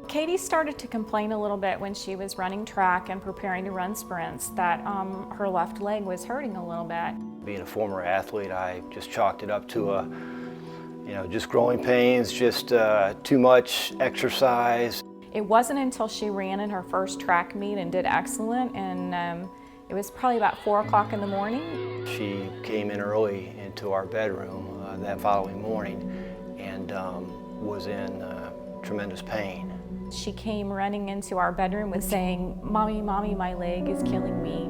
Katie started to complain a little bit when she was running track and preparing to run sprints that her left leg was hurting a little bit. Being a former athlete, I just chalked it up to just growing pains, just too much exercise. It wasn't until she ran in her first track meet and did excellent, and it was probably about 4 o'clock in the morning. She came in early into our bedroom that following morning and was in tremendous pain. She came running into our bedroom with saying, "Mommy, Mommy, my leg is killing me."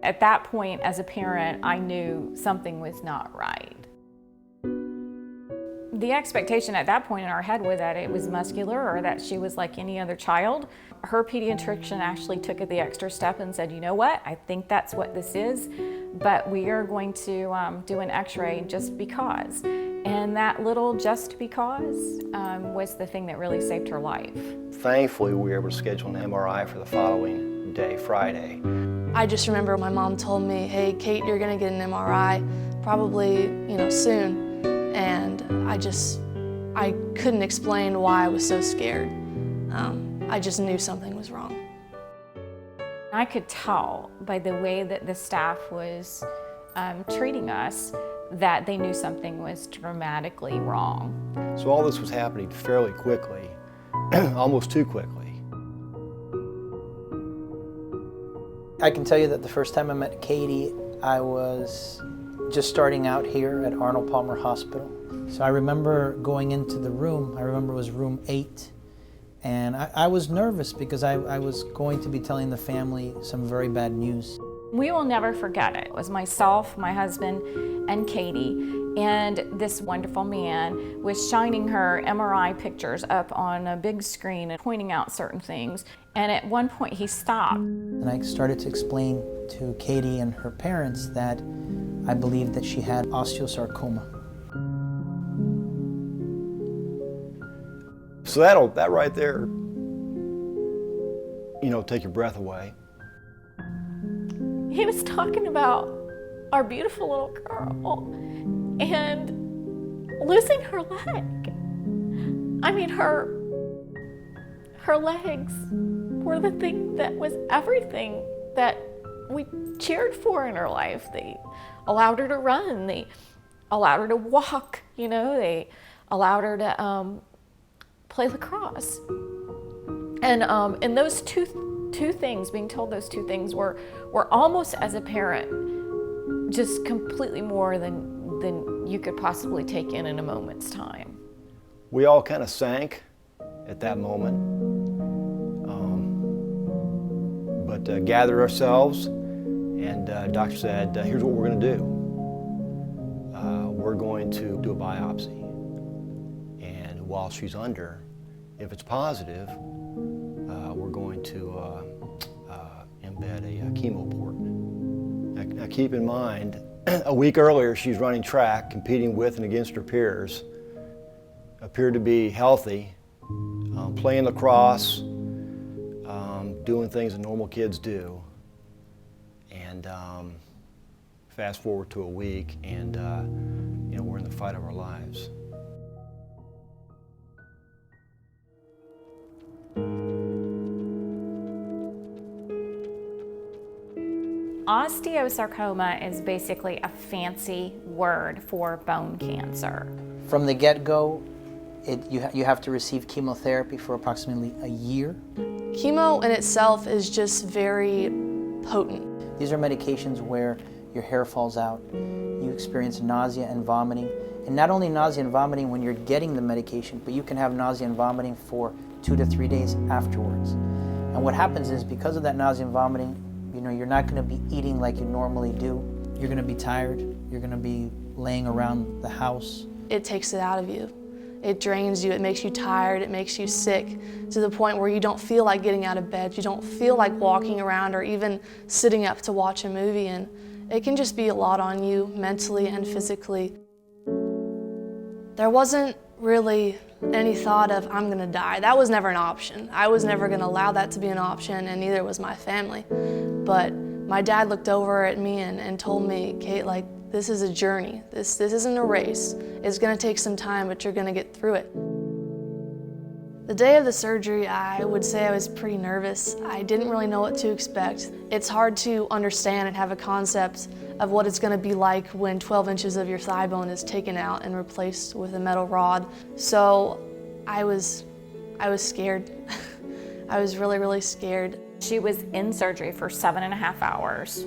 At that point, as a parent, I knew something was not right. The expectation at that point in our head was that it was muscular or that she was like any other child. Her pediatrician actually took it the extra step and said, "You know what, I think that's what this is, but we are going to do an x-ray just because." And that little just because was the thing that really saved her life. Thankfully, we were able to schedule an MRI for the following day, Friday. I just remember my mom told me, "Hey, Kate, you're gonna get an MRI, probably, soon." And I couldn't explain why I was so scared. I just knew something was wrong. I could tell by the way that the staff was treating us that they knew something was dramatically wrong. So all this was happening fairly quickly, almost too quickly. I can tell you that the first time I met Katie, I was just starting out here at Arnold Palmer Hospital. So I remember going into the room, I remember it was room 8, and I was nervous because I was going to be telling the family some very bad news. We will never forget it. It was myself, my husband, and Katie, and this wonderful man was shining her MRI pictures up on a big screen and pointing out certain things. And at one point he stopped. And I started to explain to Katie and her parents that I believed that she had osteosarcoma. So that right there, take your breath away. He was talking about our beautiful little girl and losing her leg. I mean, her legs were the thing that was everything that we cheered for in her life. They allowed her to run, they allowed her to walk, they allowed her to play lacrosse. And those two things, being told those two things were almost, as a parent, just completely more than you could possibly take in a moment's time. We all kind of sank at that moment, but gathered ourselves, and doctor said, "Here's what we're going to do. We're going to do a biopsy, and while she's under, if it's positive, we're going to embed a chemo port." Now keep in mind, a week earlier she's running track, competing with and against her peers, appeared to be healthy, playing lacrosse, doing things that normal kids do. And fast forward to a week, and we're in the fight of our lives. Osteosarcoma is basically a fancy word for bone cancer. From the get-go, you have to receive chemotherapy for approximately a year. Chemo in itself is just very potent. These are medications where your hair falls out, you experience nausea and vomiting, and not only nausea and vomiting when you're getting the medication, but you can have nausea and vomiting for 2 to 3 days afterwards. And what happens is, because of that nausea and vomiting, you're not going to be eating like you normally do. You're going to be tired. You're going to be laying around the house. It takes it out of you. It drains you. It makes you tired. It makes you sick to the point where you don't feel like getting out of bed. You don't feel like walking around or even sitting up to watch a movie. And it can just be a lot on you mentally and physically. There wasn't really any thought of, I'm gonna die. That was never an option. I was never gonna allow that to be an option, and neither was my family. But my dad looked over at me and told me, "Kate, this is a journey. This isn't a race. It's gonna take some time, but you're gonna get through it. The day of the surgery, I would say I was pretty nervous. I didn't really know what to expect. It's hard to understand and have a concept of what it's gonna be like when 12 inches of your thigh bone is taken out and replaced with a metal rod. So I was scared. I was really, really scared. She was in surgery for 7.5 hours.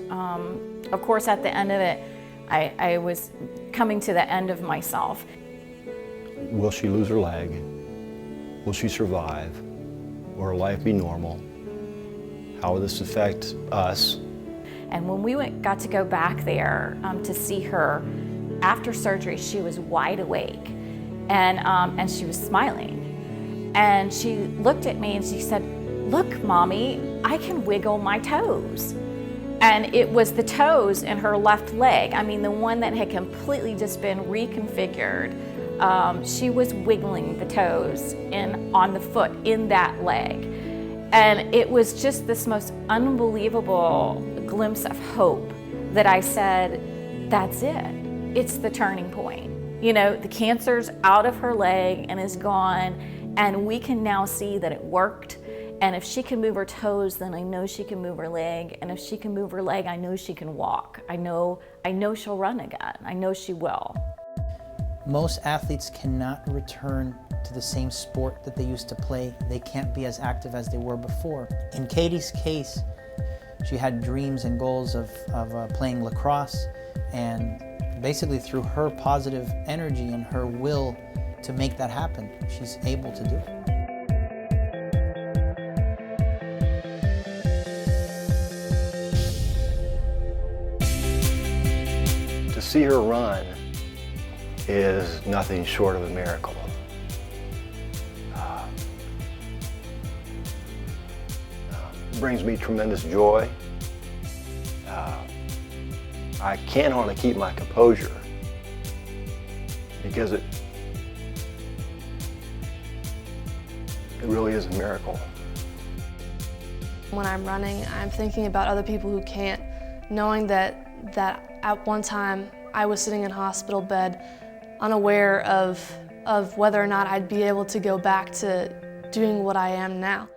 Of course, at the end of it, I was coming to the end of myself. Will she lose her leg? Will she survive? Will her life be normal? How will this affect us? And when we got to go back there to see her after surgery, she was wide awake and she was smiling. And she looked at me and she said, "Look, Mommy, I can wiggle my toes." And it was the toes in her left leg. I mean, the one that had completely just been reconfigured. She was wiggling the toes on the foot in that leg. And it was just this most unbelievable glimpse of hope that I said, that's it. It's the turning point. You know, the cancer's out of her leg and is gone, and we can now see that it worked. And if she can move her toes, then I know she can move her leg. And if she can move her leg, I know she can walk. I know she'll run again. I know she will. Most athletes cannot return to the same sport that they used to play. They can't be as active as they were before. In Katie's case, she had dreams and goals of playing lacrosse, and basically through her positive energy and her will to make that happen, she's able to do it. To see her run is nothing short of a miracle. It brings me tremendous joy. I can't hardly keep my composure because it really is a miracle. When I'm running, I'm thinking about other people who can't, knowing that at one time I was sitting in a hospital bed unaware of whether or not I'd be able to go back to doing what I am now.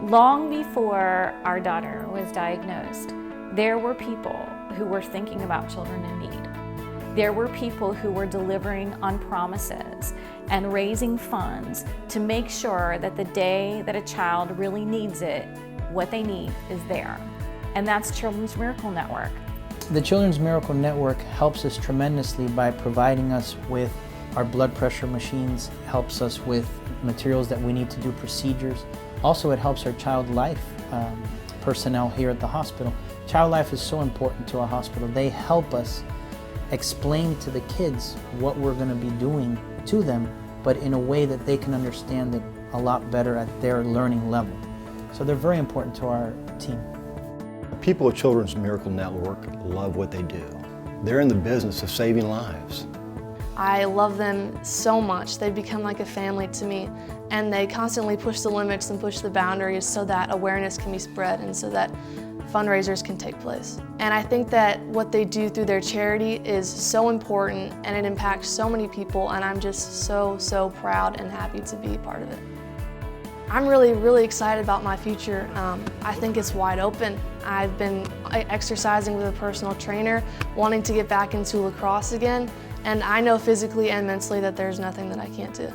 Long before our daughter was diagnosed, there were people who were thinking about children in need. There were people who were delivering on promises and raising funds to make sure that the day that a child really needs it, what they need is there. And that's Children's Miracle Network. The Children's Miracle Network helps us tremendously by providing us with our blood pressure machines, helps us with materials that we need to do procedures. Also, it helps our child life personnel here at the hospital. Child life is so important to our hospital. They help us explain to the kids what we're going to be doing to them, but in a way that they can understand it a lot better at their learning level. So they're very important to our team. People at Children's Miracle Network love what they do. They're in the business of saving lives. I love them so much. They become like a family to me, and they constantly push the limits and push the boundaries so that awareness can be spread and so that fundraisers can take place. And I think that what they do through their charity is so important, and it impacts so many people, and I'm just so proud and happy to be part of it. I'm really excited about my future. I think it's wide open. I've been exercising with a personal trainer, wanting to get back into lacrosse again, and I know physically and mentally that there's nothing that I can't do.